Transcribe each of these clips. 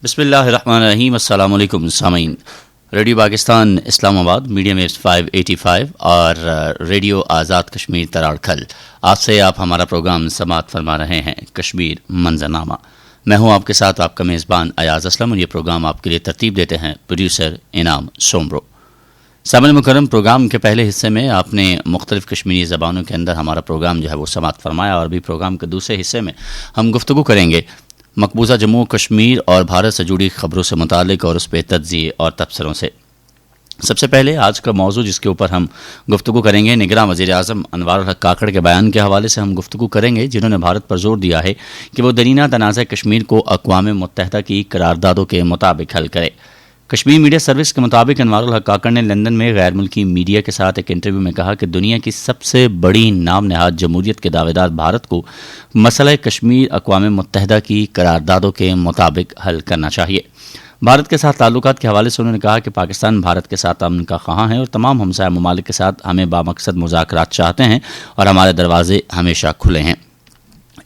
بسم اللہ الرحمن الرحیم۔ السلام علیکم سامعین، ریڈیو پاکستان اسلام آباد، میڈیم ویوز 585 اور ریڈیو آزاد کشمیر تراڑکھل، آپ سے ہمارا پروگرام سماعت فرما رہے ہیں کشمیر منظرنامہ۔ میں ہوں آپ کے ساتھ آپ کا میزبان ایاز اسلم، اور یہ پروگرام آپ کے لیے ترتیب دیتے ہیں پروڈیوسر انعام سومرو۔ سامعین مکرم، پروگرام کے پہلے حصے میں آپ نے مختلف کشمیری زبانوں کے اندر ہمارا پروگرام جو ہے وہ سماعت فرمایا، اور بھی پروگرام کے دوسرے حصے میں ہم گفتگو کریں گے مقبوضہ جموں کشمیر اور بھارت سے جڑی خبروں سے متعلق اور اس پہ تجزیے اور تبصروں سے۔ سب سے پہلے آج کا موضوع جس کے اوپر ہم گفتگو کریں گے، نگراں وزیر اعظم انوار الحق کاکڑ کے بیان کے حوالے سے ہم گفتگو کریں گے، جنہوں نے بھارت پر زور دیا ہے کہ وہ درینہ تنازع کشمیر کو اقوام متحدہ کی قراردادوں کے مطابق حل کرے۔ کشمیر میڈیا سروس کے مطابق انوار الحق کاکڑ نے لندن میں غیر ملکی میڈیا کے ساتھ ایک انٹرویو میں کہا کہ دنیا کی سب سے بڑی نام نہاد جمہوریت کے دعوے دار بھارت کو مسئلہ کشمیر اقوام متحدہ کی قراردادوں کے مطابق حل کرنا چاہیے۔ بھارت کے ساتھ تعلقات کے حوالے سے انہوں نے کہا کہ پاکستان بھارت کے ساتھ امن کا خواہاں ہے اور تمام ہمسایہ ممالک کے ساتھ ہمیں بامقصد مذاکرات چاہتے ہیں اور ہمارے دروازے ہمیشہ کھلے ہیں۔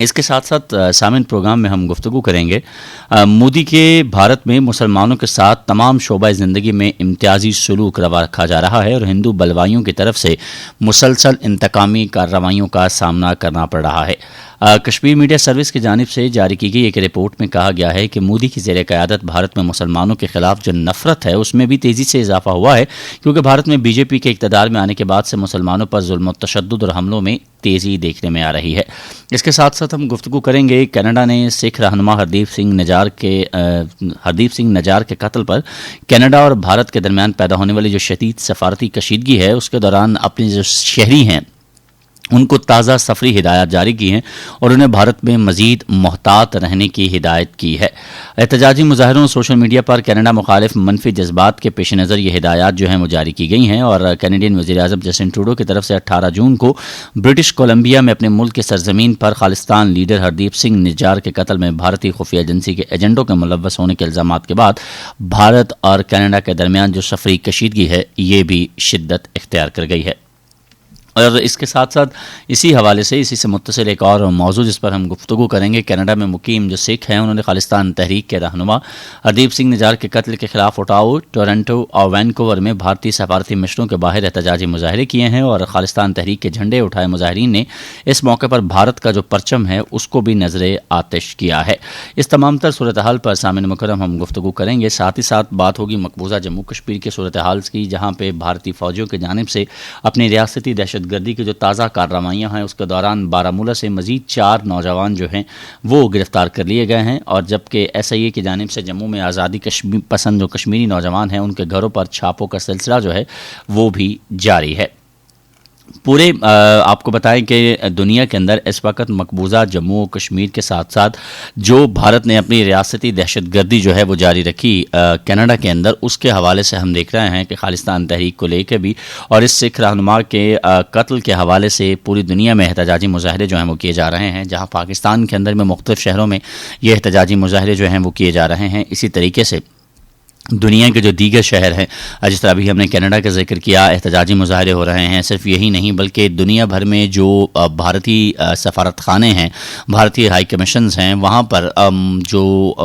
اس کے ساتھ ساتھ سامعین پروگرام میں ہم گفتگو کریں گے مودی کے بھارت میں مسلمانوں کے ساتھ تمام شعبہ زندگی میں امتیازی سلوک روا رکھا جا رہا ہے اور ہندو بلوائیوں کی طرف سے مسلسل انتقامی کارروائیوں کا سامنا کرنا پڑ رہا ہے۔ کشمیر میڈیا سروس کی جانب سے جاری کی گئی ایک رپورٹ میں کہا گیا ہے کہ مودی کی زیر قیادت بھارت میں مسلمانوں کے خلاف جو نفرت ہے اس میں بھی تیزی سے اضافہ ہوا ہے، کیونکہ بھارت میں بی جے پی کے اقتدار میں آنے کے بعد سے مسلمانوں پر ظلم و تشدد اور حملوں میں تیزی دیکھنے میں آ رہی ہے۔ اس کے ساتھ ساتھ ہم گفتگو کریں گے کینیڈا نے سکھ رہنما ہردیپ سنگھ نجار کے قتل پر کینیڈا اور بھارت کے درمیان پیدا ہونے والی جو شدید سفارتی کشیدگی ہے اس کے دوران اپنے جو شہری ہیں ان کو تازہ سفری ہدایات جاری کی ہیں اور انہیں بھارت میں مزید محتاط رہنے کی ہدایت کی ہے۔ احتجاجی مظاہروں اور سوشل میڈیا پر کینیڈا مخالف منفی جذبات کے پیش نظر یہ ہدایات جو ہیں وہ جاری کی گئی ہیں، اور کینیڈین وزیر اعظم جسٹن ٹروڈو کی طرف سے 18 جون کو برٹش کولمبیا میں اپنے ملک کی سرزمین پر خالصتان لیڈر ہردیپ سنگھ نجار کے قتل میں بھارتی خفیہ ایجنسی کے ایجنٹوں کے ملوث ہونے کے الزامات کے بعد بھارت اور کینیڈا کے درمیان جو سفری کشیدگی ہے یہ بھی شدت اختیار کر گئی ہے۔ اور اس کے ساتھ ساتھ اسی سے متصل ایک اور موضوع جس پر ہم گفتگو کریں گے، کینیڈا میں مقیم جو سکھ ہیں انہوں نے خالصتان تحریک کے رہنما ہردیپ سنگھ نجار کے قتل کے خلاف اوٹاؤ، ٹورنٹو اور وینکوور میں بھارتی سفارتی مشنوں کے باہر احتجاجی مظاہرے کیے ہیں، اور خالصتان تحریک کے جھنڈے اٹھائے مظاہرین نے اس موقع پر بھارت کا جو پرچم ہے اس کو بھی نظر آتش کیا ہے۔ اس تمام تر صورتحال پر سامعین مکرم ہم گفتگو کریں گے، ساتھ ہی ساتھ بات ہوگی مقبوضہ جموں کشمیر کی صورتحال کی، جہاں پہ بھارتی فوجیوں کی جانب سے اپنی ریاستی دہشت گردی کی جو تازہ کارروائیاں ہیں اس کے دوران بارہمولہ سے مزید 4 نوجوان جو ہیں وہ گرفتار کر لیے گئے ہیں، اور جبکہ ایس آئی اے کی جانب سے جموں میں آزادی پسند جو کشمیری نوجوان ہیں ان کے گھروں پر چھاپوں کا سلسلہ جو ہے وہ بھی جاری ہے۔ پورے آپ کو بتائیں کہ دنیا کے اندر اس وقت مقبوضہ جموں و کشمیر کے ساتھ ساتھ جو بھارت نے اپنی ریاستی دہشت گردی جو ہے وہ جاری رکھی کینیڈا کے اندر، اس کے حوالے سے ہم دیکھ رہے ہیں کہ خالصتان تحریک کو لے کے بھی اور اس سکھ رہنما کے قتل کے حوالے سے پوری دنیا میں احتجاجی مظاہرے جو ہیں وہ کیے جا رہے ہیں، جہاں پاکستان کے اندر میں مختلف شہروں میں یہ احتجاجی مظاہرے جو ہیں وہ کیے جا رہے ہیں۔ اسی طریقے سے دنیا کے جو دیگر شہر ہیں، جس طرح ابھی ہم نے کینیڈا کا ذکر کیا، احتجاجی مظاہرے ہو رہے ہیں۔ صرف یہی نہیں بلکہ دنیا بھر میں جو بھارتی سفارت خانے ہیں، بھارتی ہائی کمیشنز ہیں، وہاں پر جو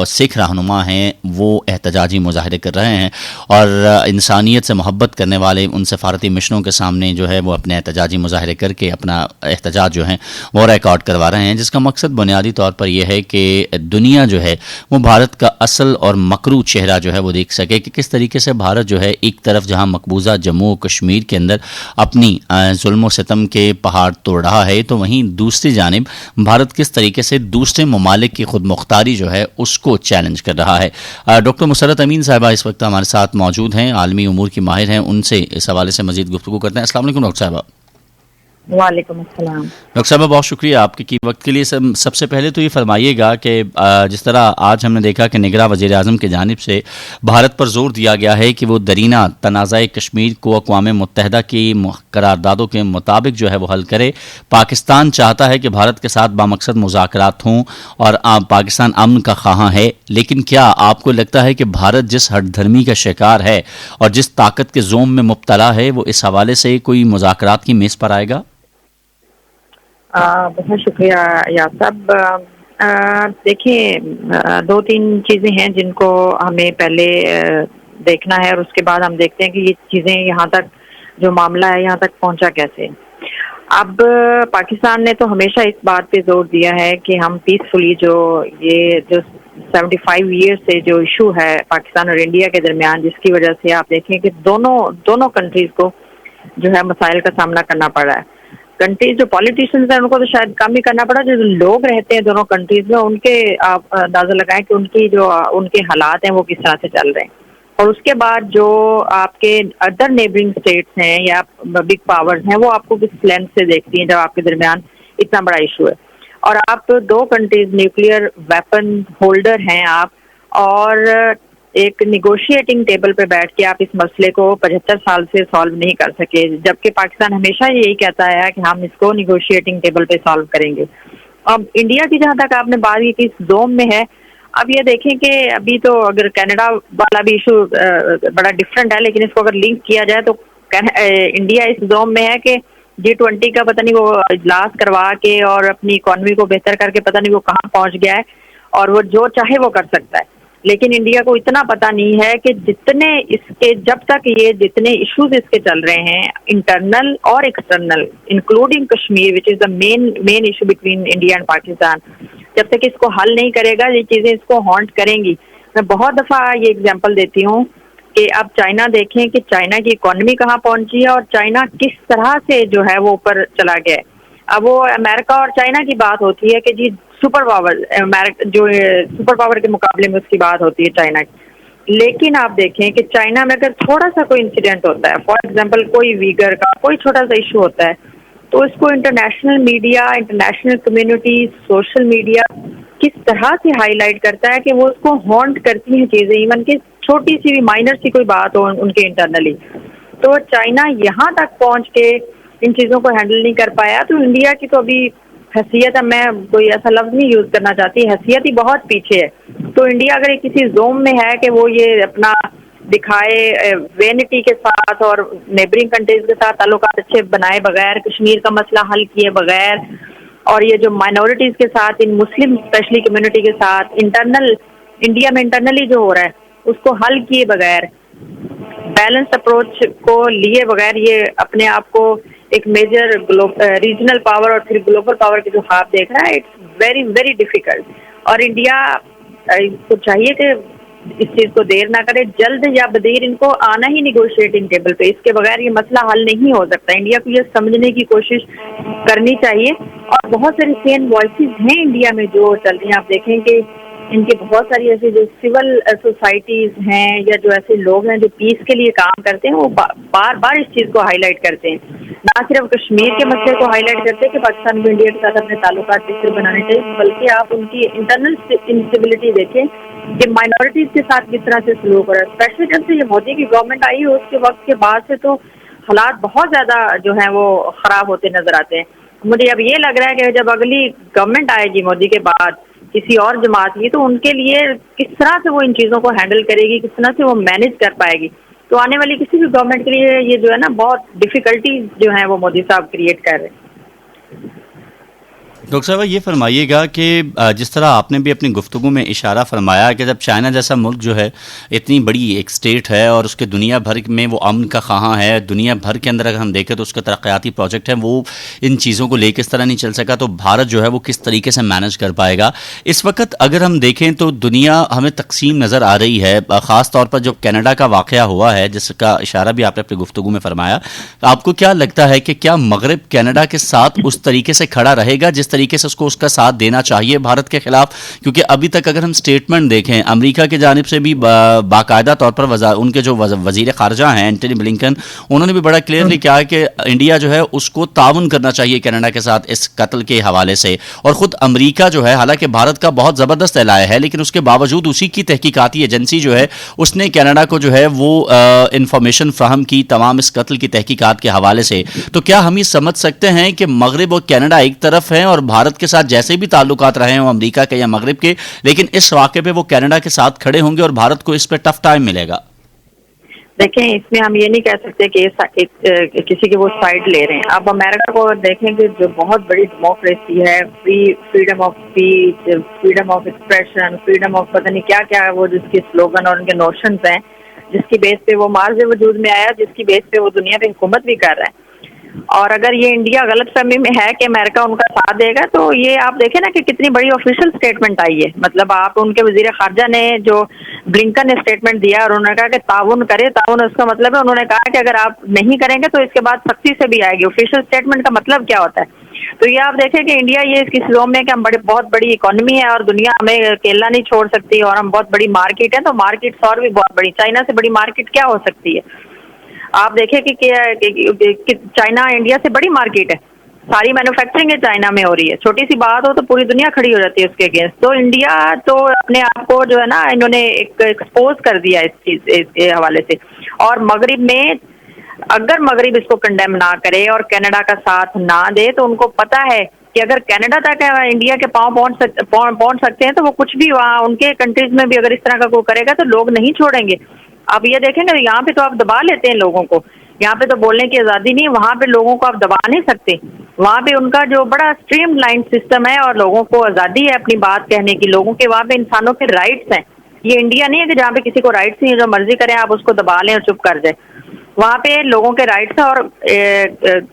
سکھ رہنما ہیں وہ احتجاجی مظاہرے کر رہے ہیں، اور انسانیت سے محبت کرنے والے ان سفارتی مشنوں کے سامنے جو ہے وہ اپنے احتجاجی مظاہرے کر کے اپنا احتجاج جو ہے وہ ریکارڈ کروا رہے ہیں، جس کا مقصد بنیادی طور پر یہ ہے کہ دنیا جو ہے وہ بھارت کا اصل اور مکروہ چہرہ جو ہے وہ دیکھ سکے کہ کس طریقے سے بھارت جو ہے ایک طرف جہاں مقبوضہ جموں و کشمیر کے اندر اپنی ظلم و ستم کے پہاڑ توڑ رہا ہے، تو وہیں دوسری جانب بھارت کس طریقے سے دوسرے ممالک کی خود مختاری جو ہے اس کو چیلنج کر رہا ہے۔ ڈاکٹر مسرت امین صاحبہ اس وقت ہمارے ساتھ موجود ہیں، عالمی امور کی ماہر ہیں، ان سے اس حوالے سے مزید گفتگو کرتے ہیں۔ السلام علیکم ڈاکٹر صاحبہ۔ وعلیکم السلام ڈاکٹر صاحبہ، بہت شکریہ آپ کے وقت کے لیے۔ سب سے پہلے تو یہ فرمائیے گا کہ جس طرح آج ہم نے دیکھا کہ نگراں وزیر اعظم کی جانب سے بھارت پر زور دیا گیا ہے کہ وہ درینہ تنازع کشمیر کو اقوام متحدہ کی قراردادوں کے مطابق جو ہے وہ حل کرے، پاکستان چاہتا ہے کہ بھارت کے ساتھ بامقصد مذاکرات ہوں اور پاکستان امن کا خواہاں ہے، لیکن کیا آپ کو لگتا ہے کہ بھارت جس ہٹ دھرمی کا شکار ہے اور جس طاقت کے زوم میں مبتلا ہے وہ اس حوالے سے کوئی مذاکرات کی میز پر آئے گا؟ بہت شکریہ یا صاحب۔ देखिए, दो तीन चीजें हैं जिनको हमें पहले देखना है, और उसके बाद हम देखते हैं कि ये चीजें यहाँ तक, जो मामला है यहाँ तक पहुंचा कैसे। अब पाकिस्तान ने तो हमेशा इस बात पे जोर दिया है कि हम पीसफुली जो 75 ईयर्स से जो इशू है पाकिस्तान और इंडिया के दरमियान, जिसकी वजह से आप देखें कि दोनों कंट्रीज को जो है मसाइल का सामना करना पड़ रहा है। कंट्रीज जो पॉलिटिशियंस हैं उनको तो शायद कम ही करना पड़ा, जो लोग रहते हैं दोनों कंट्रीज में उनके आप अंदाजा लगाएं कि उनके हालात हैं वो किस तरह से चल रहे हैं। और उसके बाद जो आपके अदर नेबरिंग स्टेट्स हैं या बिग पावर्स हैं वो आपको किस लेंस से देखती हैं जब आपके दरमियान इतना बड़ा इशू है। और आप दो कंट्रीज न्यूक्लियर वेपन होल्डर हैं आप, और एक निगोशिएटिंग टेबल पे बैठ के आप इस मसले को 75 साल से सॉल्व नहीं कर सके, जबकि पाकिस्तान हमेशा यही कहता है कि हम इसको निगोशिएटिंग टेबल पे सॉल्व करेंगे। अब इंडिया की जहाँ तक आपने बात की कि इस जोन में है, अब ये देखें कि अभी तो अगर कनाडा वाला भी इशू बड़ा डिफरेंट है, लेकिन इसको अगर लिंक किया जाए तो इंडिया इस जोन में है कि G20 का पता नहीं वो इजलास करवा के और अपनी इकोनॉमी को बेहतर करके पता नहीं वो कहाँ पहुँच गया है, और वो जो चाहे वो कर सकता है। लेकिन इंडिया को इतना पता नहीं है कि जब तक ये जितने इश्यूज इसके चल रहे हैं इंटरनल और external, including Kashmir which is the main issue between India and Pakistan, जब तक इसको हल नहीं करेगा ये चीजें इसको हॉन्ट करेंगी। मैं बहुत दफा ये एग्जांपल देती हूँ कि अब चाइना देखें कि चाइना की इकोनॉमी कहाँ पहुंची है और चाइना किस तरह से जो है वो ऊपर चला गया है। अब वो अमेरिका और चाइना की बात होती है कि जी सुपर पावर, जो सुपर पावर के मुकाबले में उसकी बात होती है चाइना की, लेकिन आप देखें कि चाइना में अगर थोड़ा सा कोई इंसिडेंट होता है, फॉर एग्जांपल कोई वीगर का कोई छोटा सा इशू होता है, तो इसको international media, international community, social media किस तरह से हाईलाइट करता है कि वो उसको हॉन्ट करती हैं चीजें, इवन कि छोटी सी भी माइनर सी कोई बात हो उनके इंटरनली। तो चाइना यहाँ तक पहुँच के इन चीज़ों को हैंडल नहीं कर पाया, तो इंडिया की तो अभी हैसियत, मैं कोई ऐसा लफ्ज़ नहीं यूज़ करना चाहती, हैसियत ही बहुत पीछे है। तो इंडिया अगर किसी जोन में है कि वो ये अपना दिखाए वेनिटी के साथ और नेबरिंग कंट्रीज के साथ ताल्लुकात अच्छे बनाए बगैर, कश्मीर का मसला हल किए बगैर, और ये जो माइनॉरिटीज़ के साथ, इन मुस्लिम स्पेशली कम्युनिटी के साथ इंडिया में इंटरनली जो हो रहा है उसको हल किए बगैर, बैलेंस अप्रोच को लिए बगैर, ये अपने आप को एक मेजर रीजनल पावर और फिर ग्लोबल पावर के जो हाथ देख रहा है, इट्स वेरी वेरी डिफिकल्ट। और इंडिया को चाहिए कि इस चीज़ को देर ना करे, जल्द या बदेर इनको आना ही निगोशिएटिंग टेबल पे, इसके बगैर ये मसला हल नहीं हो सकता। इंडिया को ये समझने की कोशिश करनी चाहिए, और बहुत सारी सेन वॉइसेस हैं इंडिया में जो चल रही हैं। आप देखें कि इनके बहुत सारी ऐसी जो सिविल सोसाइटीज हैं या जो ऐसे लोग हैं जो पीस के लिए काम करते हैं, वो बार बार इस चीज़ को हाईलाइट करते हैं, ना सिर्फ कश्मीर के मसले को हाईलाइट करते हैं कि पाकिस्तान को इंडिया के साथ अपने ताल्लुकात बेहतर बनाने चाहिए, बल्कि आप उनकी इंटरनल इंस्टेबिलिटी देखें कि माइनॉरिटीज़ के साथ किस तरह से सलूक हो रहा है। स्पेशली जब से ये मोदी की गवर्नमेंट आई है उसके वक्त के बाद से तो हालात बहुत ज़्यादा जो हैं वो ख़राब होते नज़र आते हैं। मुझे अब ये लग रहा है कि जब अगली गवर्नमेंट आएगी मोदी के बाद किसी और जमात की, तो उनके लिए किस तरह से वो इन चीज़ों को हैंडल करेगी, किस तरह से वो मैनेज कर पाएगी, तो आने वाली किसी भी गवर्नमेंट के लिए ये जो है ना बहुत डिफ़िकल्टी जो है वो मोदी साहब क्रिएट कर रहे हैं। डॉक्टर साहब ये फरमाइएगा कि जिस तरह आपने भी अपनी गुफ्तगू में इशारा फरमाया कि जब चाइना जैसा मुल्क जो है इतनी बड़ी एक स्टेट है और उसके दुनिया भर में वो अमन का ख़्वाह है, दुनिया भर के अंदर अगर हम देखें तो उसका तरक्याती प्रोजेक्ट है, वो इन चीज़ों को लेकर इस तरह नहीं चल सका, तो भारत जो है वो किस तरीके से मैनेज कर पाएगा। इस वक्त अगर हम देखें तो दुनिया हमें तकसीम नज़र आ रही है, ख़ास तौर पर जो कनाडा का वाक़या हुआ है जिसका इशारा भी आपने अपनी गुफ्तगू में फरमाया, आपको क्या लगता है कि क्या मगरब कनाडा के साथ उस तरीके से खड़ा रहेगा जिस तरीके से उसको उसका साथ देना चाहिए भारत के खिलाफ? क्योंकि अभी तक अगर हम स्टेटमेंट देखें अमेरिका की जानिब से भी बाकायदा तौर पर उनके जो वजीर खारजा हैं एंटनी ब्लिंकन, उन्होंने भी बड़ा क्लियरली कहा कि इंडिया जो है उसको ताउन करना चाहिए कनाडा के साथ इस कत्ल के हवाले से। और ख़ुद अमेरिका जो है हालांकि भारत का बहुत ज़बरदस्त एलाया है, लेकिन उसके बावजूद उसी की तहकीकाती एजेंसी जो है उसने कनाडा को जो है वो इंफॉर्मेशन फ्राहम की तमाम इस कत्ल की तहकीकात के हवाले से। तो क्या हम ये समझ सकते हैं कि मगरब और कनाडा एक तरफ हैं और भारत के साथ जैसे भी ताल्लुकात रहे हों अमेरिका के या मगरब के, लेकिन इस वाक़े पे वो कनाडा के साथ खड़े होंगे और भारत को इस पे टफ टाइम मिलेगा? देखें, इसमें हम ये नहीं कह सकते कि किसी की वो साइड ले रहे हैं। अब अमेरिका को देखें कि जो बहुत बड़ी डेमोक्रेसी है, freedom of speech, freedom of expression, freedom of पता नहीं क्या क्या है वो जिसकी स्लोगन और उनके नोशंस हैं, जिसकी बेस पे वो मार्ज वजूद में आया, जिसकी बेस पे वो दुनिया पे हुकूमत भी कर रहा है। और अगर ये इंडिया गलत फहमी में है कि अमेरिका उनका साथ देगा, तो ये आप देखें ना कि कितनी बड़ी ऑफिशियल स्टेटमेंट आई है। मतलब आप उनके वजीर खारजा ने जो ब्लिंकन ने स्टेटमेंट दिया और उन्होंने कहा कि ताउन करे, ताउन उसका मतलब है उन्होंने कहा कि अगर आप नहीं करेंगे तो इसके बाद सख्ती से भी आएगी। ऑफिशियल स्टेटमेंट का मतलब क्या होता है? तो ये आप देखें कि इंडिया ये इसकी जोम में कि हम बहुत बड़ी इकोनॉमी है और दुनिया हमें अकेला नहीं छोड़ सकती, और हम बहुत बड़ी मार्केट है, तो मार्केट और भी बहुत बड़ी, चाइना से बड़ी मार्केट क्या हो सकती है? आप देखें कि चाइना इंडिया से बड़ी मार्केट है, सारी मैन्युफैक्चरिंग है चाइना में हो रही है, छोटी सी बात हो तो पूरी दुनिया खड़ी हो जाती है उसके अगेंस्ट। तो इंडिया तो अपने आप को जो है ना इन्होंने एक्सपोज कर दिया इस चीज इसके हवाले से। और मगरिब में अगर मगरिब इसको कंडेम ना करे और कनाडा का साथ ना दे, तो उनको पता है कि अगर कनाडा तक इंडिया के पांव पहुंच सकते हैं, तो वो कुछ भी वहाँ उनके कंट्रीज में भी अगर इस तरह का कोई करेगा तो लोग नहीं छोड़ेंगे। आप ये देखेंगे, यहाँ पे तो आप दबा लेते हैं लोगों को, यहाँ पे तो बोलने की आज़ादी नहीं, वहाँ पे लोगों को आप दबा नहीं सकते। वहाँ पे उनका जो बड़ा स्ट्रीमलाइन सिस्टम है और लोगों को आज़ादी है अपनी बात कहने की, लोगों के वहाँ पे इंसानों के राइट्स हैं। ये इंडिया नहीं है कि जहाँ पे किसी को राइट्स नहीं है, जो मर्जी करें आप उसको दबा लें और चुप कर जाए। वहाँ पे लोगों के राइट्स हैं। और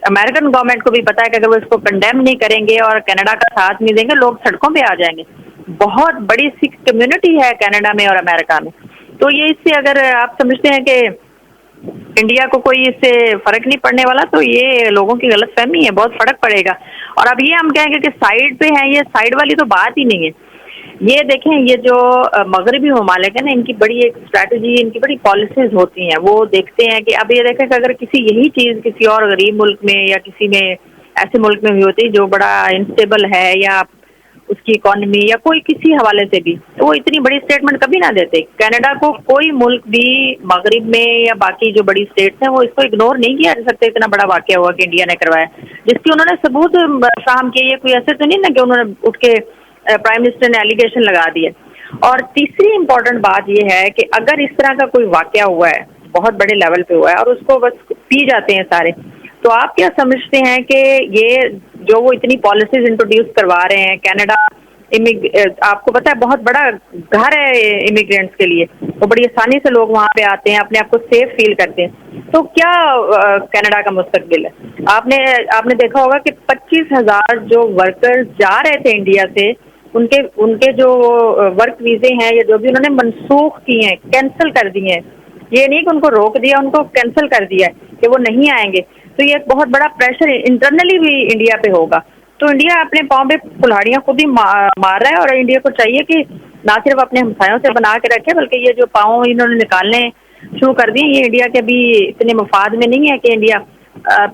अमेरिकन गवर्नमेंट को भी पता है कि अगर वो इसको कंडेम नहीं करेंगे और कनाडा का साथ नहीं देंगे, लोग सड़कों पे आ जाएंगे। बहुत बड़ी सिख कम्युनिटी है कनाडा में और अमेरिका में। तो ये इससे अगर आप समझते हैं कि इंडिया को कोई इससे फर्क नहीं पड़ने वाला, तो ये लोगों की गलत फहमी है, बहुत फर्क पड़ेगा। और अब ये हम कहेंगे कि साइड पे है, ये साइड वाली तो बात ही नहीं है। ये देखें, ये जो मगरबी ममालिक है ना, इनकी बड़ी एक स्ट्रैटेजी, इनकी बड़ी पॉलिसीज होती हैं। वो देखते हैं कि अब ये देखें कि अगर किसी यही चीज़ किसी और गरीब मुल्क में या किसी में ऐसे मुल्क में भी होती जो बड़ा इंस्टेबल है या उसकी इकोनॉमी या कोई किसी हवाले से भी, तो वो इतनी बड़ी स्टेटमेंट कभी ना देते। कनाडा को कोई मुल्क भी मगरिब में या बाकी जो बड़ी स्टेट्स हैं वो इसको इग्नोर नहीं किया जा सकता। इतना बड़ा वाकया हुआ कि इंडिया ने करवाया, जिसकी उन्होंने सबूत फ्राहम किए। ये कोई ऐसे तो नहीं ना कि उन्होंने उठ के प्राइम मिनिस्टर ने एलिगेशन लगा दिए। और तीसरी इंपॉर्टेंट बात ये है कि अगर इस तरह का कोई वाकया हुआ है, बहुत बड़े लेवल पे हुआ है और उसको बस पी जाते हैं सारे, तो आप क्या समझते हैं कि ये जो वो इतनी पॉलिसीज इंट्रोड्यूस करवा रहे हैं, कनाडा आपको पता है बहुत बड़ा घर है इमिग्रेंट्स के लिए, वो बड़ी आसानी से लोग वहाँ पे आते हैं, अपने आप को सेफ फील करते हैं। तो क्या कनाडा का मुस्तकबिल है? आपने देखा होगा कि 25,000 जो वर्कर्स जा रहे थे इंडिया से, उनके जो वर्क वीजे हैं या जो भी उन्होंने मनसूख किए हैं, कैंसिल कर दिए हैं। ये नहीं कि उनको रोक दिया, उनको कैंसिल कर दिया है कि वो नहीं आएंगे। तो ये एक बहुत बड़ा प्रेशर इंटरनली भी इंडिया पे होगा। तो इंडिया अपने पाँव पे कुल्हाड़ियाँ खुद ही मार रहा है। और इंडिया को चाहिए कि ना सिर्फ अपने हमसायों से बना के रखे, बल्कि ये जो पाँव इन्होंने निकालने शुरू कर दिए, ये इंडिया के भी इतने मफाद में नहीं है कि इंडिया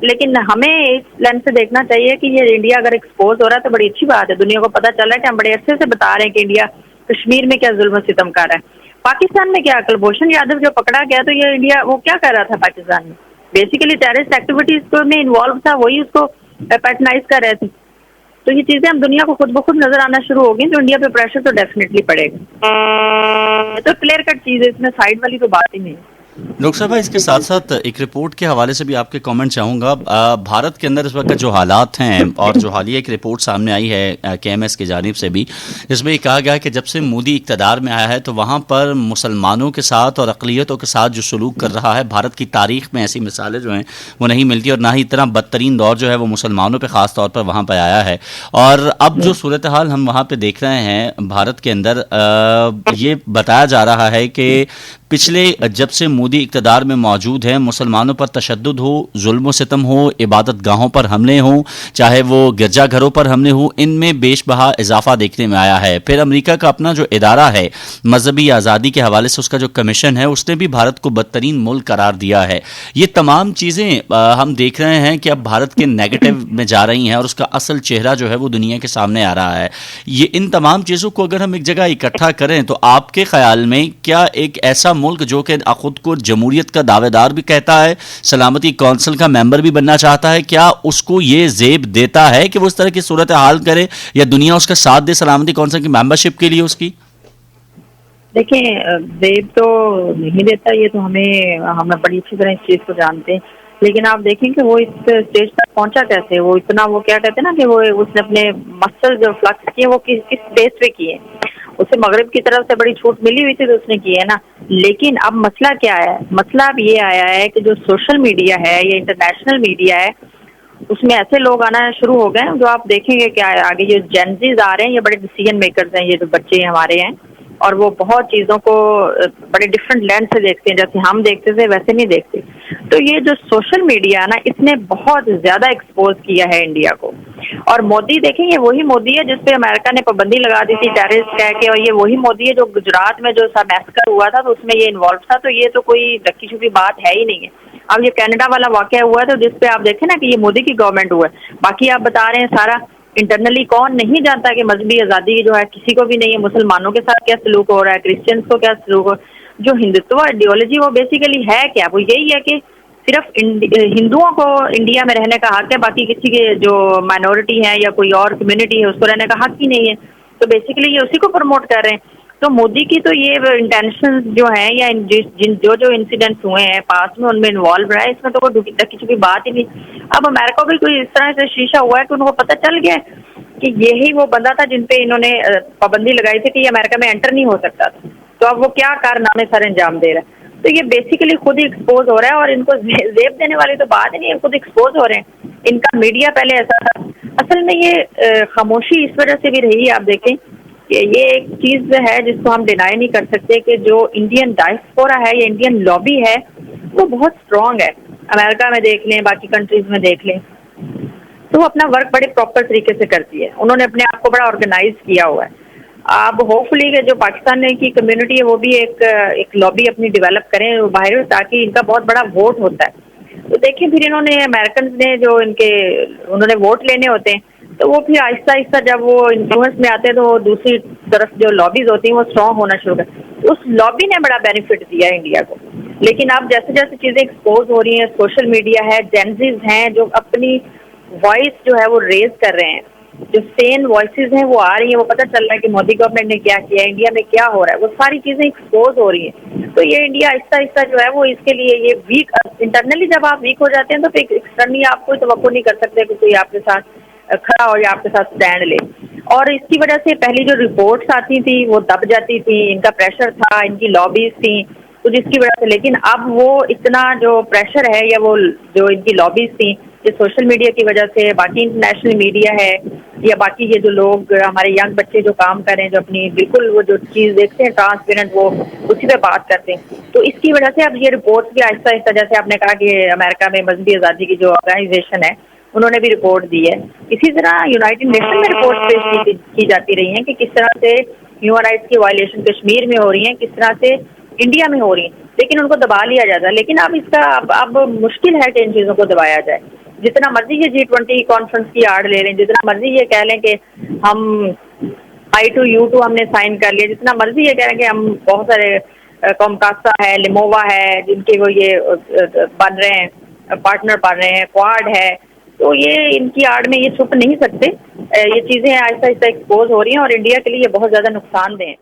लेकिन हमें इस लेंस से देखना चाहिए कि ये इंडिया अगर एक्सपोज हो रहा है तो बड़ी अच्छी बात है। दुनिया को पता चल रहा है कि हम बड़े अच्छे से बता रहे हैं कि इंडिया कश्मीर में क्या जुल्म सितम कर रहा है। पाकिस्तान में क्या, कुलभूषण यादव जो पकड़ा गया, तो ये इंडिया वो क्या कर रहा था पाकिस्तान में? बेसिकली टेररिस्ट एक्टिविटीज में इन्वॉल्व था, वही उसको पैटर्नाइज कर रहे थे। तो ये चीजें हम दुनिया को खुद ब खुद नजर आना शुरू हो गई, तो इंडिया पे प्रेशर तो डेफिनेटली पड़ेगा। तो क्लियर कट चीज है, इसमें साइड वाली तो बात ही नहीं है। डॉक्टर साहब, इसके साथ साथ एक रिपोर्ट के हवाले से भी आपके कमेंट चाहूँगा। भारत के अंदर इस वक्त जो हालात हैं, और जो हालिया एक रिपोर्ट सामने आई है KMS की जानिब से भी, इसमें कहा गया है कि जब से मोदी इक़्तिदार में आया है तो वहाँ पर मुसलमानों के साथ और अक़लियतों के साथ जो सलूक कर रहा है, भारत की तारीख़ में ऐसी मिसालें जो हैं वो नहीं मिलती, और ना ही इतना बदतरीन दौर जो है वो मुसलमानों पर ख़ास तौर पर वहाँ पर आया है। और अब जो सूरत हाल हम वहाँ पर देख रहे हैं भारत के अंदर, ये बताया जा रहा है कि पिछले जब से मोदी इक़्तिदार में मौजूद है, मुसलमानों पर तशद्दुद हो, जुल्म सितम हो, इबादत गाहों पर हमले हों, चाहे वो गिरजाघरों पर हमले हों, इनमें बेशबहा इजाफा देखने में आया है। फिर अमेरिका का अपना जो इदारा है मजहबी आज़ादी के हवाले से, उसका जो कमीशन है, उसने भी भारत को बदतरीन मुल्क करार दिया है। ये तमाम चीज़ें हम देख रहे हैं कि अब भारत के नेगेटिव में जा रही हैं और उसका असल चेहरा जो है वो दुनिया के सामने आ रहा है। ये इन तमाम चीज़ों को अगर हम एक जगह इकट्ठा करें तो आपके ख्याल में क्या एक ऐसा मुल्क जो कि खुद को जमहूरियत का दावेदार भी कहता है, सलामती कौंसिल का मेंबर भी बनना चाहता है, क्या उसको ये ज़ेब देता है कि वो इस तरह की सूरत हाल करे, या दुनिया उसका साथ दे सलामती कौंसिल की मेंबरशिप के लिए उसकी? دیکھیں زیب تو نہیں دیتا، یہ تو ہمیں بڑی اچھی طرح اس چیز کو جانتے ہیں، لیکن آپ دیکھیں کہ وہ اس اسٹیج تک پہنچا کیسے، وہ اتنا، وہ کیا کہتے ہیں نا کہ وہ اس نے اپنے مسل جو فلکس کیے وہ کس بیس پہ کیے، اسے مغرب کی طرف سے بڑی چھوٹ ملی ہوئی تھی تو اس نے کی ہے نا. لیکن اب مسئلہ کیا ہے؟ مسئلہ اب یہ آیا ہے کہ جو سوشل میڈیا ہے یا انٹرنیشنل میڈیا ہے اس میں ایسے لوگ آنا شروع ہو گئے ہیں جو آپ دیکھیں گے کہ آگے جو جینزیز آ رہے ہیں یہ بڑے ڈیسیژن میکرز ہیں، یہ جو بچے ہمارے ہیں، اور وہ بہت چیزوں کو بڑے ڈفرینٹ لینڈ سے دیکھتے ہیں، جیسے ہم دیکھتے تھے ویسے نہیں دیکھتے. تو یہ جو سوشل میڈیا ہے نا اس نے بہت زیادہ ایکسپوز کیا ہے انڈیا کو. اور مودی دیکھیں یہ وہی مودی ہے جس پہ امریکہ نے پابندی لگا دی تھی ٹیررسٹ کہہ کے، اور یہ وہی مودی ہے جو گجرات میں جو سا میسکر ہوا تھا تو اس میں یہ انوالو تھا. تو یہ تو کوئی ڈکی چھپی بات ہے ہی نہیں ہے. اب یہ کینیڈا والا واقعہ ہوا ہے تو جس پہ آپ دیکھیں نا کہ یہ مودی کی گورنمنٹ ہوا ہے. باقی آپ بتا رہے ہیں سارا انٹرنلی کون نہیں جانتا کہ مذہبی آزادی جو ہے کسی کو بھی نہیں ہے، مسلمانوں کے ساتھ کیا سلوک ہو رہا ہے، کرسچنس کو کیا سلوک ہو رہا ہے. جو ہندوتوا آئیڈیالوجی وہ بیسیکلی ہے کیا؟ وہ یہی ہے کہ صرف ہندوؤں کو انڈیا میں رہنے کا حق ہے، باقی کسی کے جو مائنورٹی ہے یا کوئی اور کمیونٹی ہے اس کو رہنے کا حق ہی نہیں ہے. تو بیسیکلی یہ اسی کو پروموٹ کر رہے ہیں. تو مودی کی تو یہ انٹینشن جو ہیں یا جو انسیڈنٹس ہوئے ہیں پاس میں ان میں انوالو رہا ہے، اس میں تو کوئی ڈکی چھپی بات ہی نہیں. اب امریکہ بھی کوئی اس طرح سے شیشہ ہوا ہے کہ ان کو پتہ چل گیا کہ یہی وہ بندہ تھا جن پہ انہوں نے پابندی لگائی تھی کہ یہ امریکہ میں انٹر نہیں ہو سکتا تھا. تو اب وہ کیا کارنامے سر انجام دے رہا ہے. تو یہ بیسیکلی خود ہی ایکسپوز ہو رہا ہے، اور ان کو زیب دینے والی تو بات ہی نہیں ہے، خود ایکسپوز ہو رہے ہیں. ان کا میڈیا پہلے ایسا تھا. اصل میں یہ خاموشی اس وجہ سے بھی رہی ہے. آپ دیکھیں کہ یہ ایک چیز ہے جس کو ہم ڈینائی نہیں کر سکتے کہ جو انڈین ڈائسپورا ہے یا انڈین لابی ہے وہ بہت اسٹرانگ ہے. امریکہ میں دیکھ لیں، باقی کنٹریز میں دیکھ لیں، تو وہ اپنا ورک بڑے پراپر طریقے سے کرتی ہے. انہوں نے اپنے آپ کو بڑا آرگنائز کیا ہوا ہے. اب ہوپ فلی کہ جو پاکستان کی کمیونٹی ہے وہ بھی ایک لابی اپنی ڈیولپ کریں باہر، تاکہ ان کا بہت بڑا ووٹ ہوتا ہے. تو دیکھیں پھر انہوں نے امریکنز نے جو انہوں نے ووٹ لینے ہوتے ہیں تو وہ پھر آہستہ آہستہ جب وہ انفلوئنس میں آتے ہیں تو وہ دوسری طرف جو لابیز ہوتی ہیں وہ اسٹرانگ ہونا شروع کرتے ہیں. اس لابی نے بڑا بینیفٹ دیا ہے انڈیا کو. لیکن اب جیسے جیسے چیزیں ایکسپوز ہو رہی ہیں، سوشل میڈیا ہے، جینزیز ہیں جو اپنی وائس جو ہے وہ ریز کر رہے ہیں، جو سین وائسز ہیں وہ آ رہی ہیں، وہ پتہ چل رہا ہے کہ مودی گورنمنٹ نے کیا کیا ہے، انڈیا میں کیا ہو رہا ہے، وہ ساری چیزیں ایکسپوز ہو رہی ہیں. تو یہ انڈیا آہستہ آہستہ جو ہے وہ اس کے لیے یہ ویک، انٹرنلی جب آپ ویک ہو جاتے ہیں تو پھر ایکسٹرنلی آپ کوئی توقع نہیں کر سکتے کہ کوئی آپ کے ساتھ کھڑا ہو یا آپ کے ساتھ اسٹینڈ لے. اور اس کی وجہ سے پہلی جو رپورٹس آتی تھیں وہ دب جاتی تھیں، ان کا پریشر تھا، ان کی لابیز تھیں، تو جس کی وجہ سے. لیکن اب وہ اتنا جو پریشر ہے یا وہ جو ان کی لابیز تھیں یہ سوشل میڈیا کی وجہ سے، باقی انٹرنیشنل میڈیا ہے یا باقی یہ جو لوگ ہمارے ینگ بچے جو کام کریں، جو اپنی بالکل وہ جو چیز دیکھتے ہیں ٹرانسپیرنٹ، وہ اسی پہ بات کرتے ہیں. تو اس کی وجہ سے اب یہ رپورٹس بھی آہستہ آہستہ، جیسے آپ نے کہا کہ امریکہ میں مذہبی آزادی کی جو آرگنائزیشن ہے انہوں نے بھی رپورٹ دی ہے، اسی طرح یونائٹڈ نیشن میں رپورٹ پیش کی جاتی رہی ہیں کہ کس طرح سے ہیومن رائٹس کی وائلیشن کشمیر میں ہو رہی ہیں، کس طرح سے انڈیا میں ہو رہی ہیں، لیکن ان کو دبا لیا جاتا ہے. لیکن اب اس کا اب مشکل ہے کہ ان چیزوں کو دبایا جائے. جتنا مرضی یہ G20 کانفرنس کی آڑ لے لیں، جتنا مرضی یہ کہہ لیں کہ ہم I2U2 ہم نے سائن کر لیا، جتنا مرضی یہ کہہ لیں کہ ہم بہت سارے کومکاسا ہے، لیمووا ہے جن کے وہ یہ بن رہے ہیں، پارٹنر بن رہے ہیں، کوارڈ ہے، تو یہ ان کی آڑ میں یہ چھپ نہیں سکتے. یہ چیزیں آہستہ آہستہ ایکسپوز ہو رہی ہیں اور انڈیا کے لیے یہ بہت زیادہ نقصان دہ ہیں.